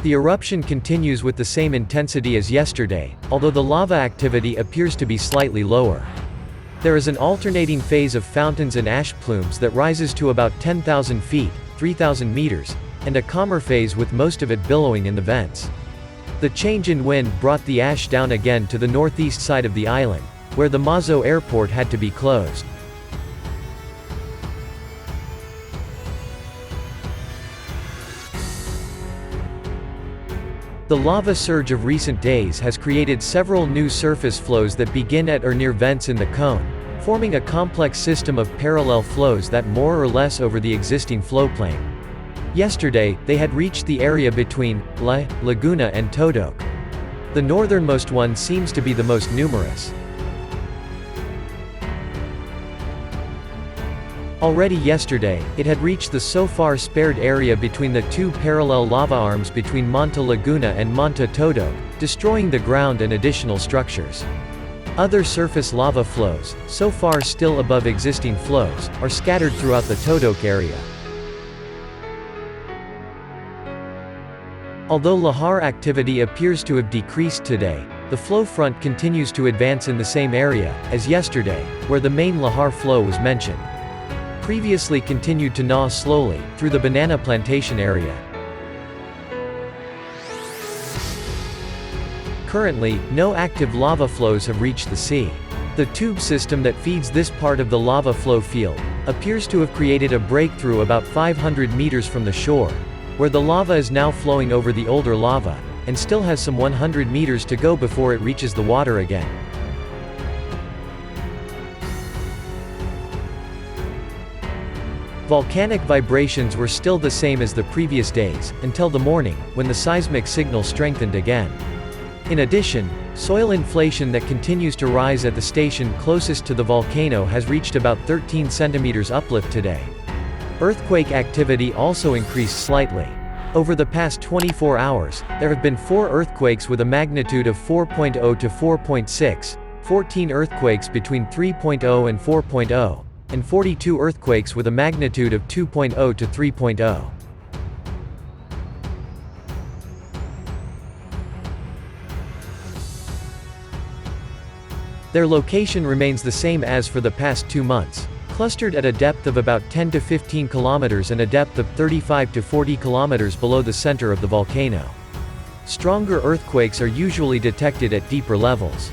The eruption continues with the same intensity as yesterday, although the lava activity appears to be slightly lower. There is an alternating phase of fountains and ash plumes that rises to about 10,000 feet, 3,000 meters, and a calmer phase with most of it billowing in the vents. The change in wind brought the ash down again to the northeast side of the island, where the Mazo airport had to be closed. The lava surge of recent days has created several new surface flows that begin at or near vents in the cone, forming a complex system of parallel flows that more or less over the existing flowplane. Yesterday, they had reached the area between La Laguna and Todok. The northernmost one seems to be the most numerous. Already yesterday, it had reached the so far spared area between the two parallel lava arms between Monte Laguna and Monte Todok, destroying the ground and additional structures. Other surface lava flows, so far still above existing flows, are scattered throughout the Todok area. Although lahar activity appears to have decreased today, the flow front continues to advance in the same area as yesterday, where the main lahar flow was mentioned. Previously continued to gnaw slowly, through the banana plantation area. Currently, no active lava flows have reached the sea. The tube system that feeds this part of the lava flow field appears to have created a breakthrough about 500 meters from the shore, where the lava is now flowing over the older lava, and still has some 100 meters to go before it reaches the water again. Volcanic vibrations were still the same as the previous days, until the morning, when the seismic signal strengthened again. In addition, soil inflation that continues to rise at the station closest to the volcano has reached about 13 centimeters uplift today. Earthquake activity also increased slightly. Over the past 24 hours, there have been 4 earthquakes with a magnitude of 4.0 to 4.6, 14 earthquakes between 3.0 and 4.0, and 42 earthquakes with a magnitude of 2.0 to 3.0. Their location remains the same as for the past 2 months, clustered at a depth of about 10 to 15 kilometers and a depth of 35 to 40 kilometers below the center of the volcano. Stronger earthquakes are usually detected at deeper levels.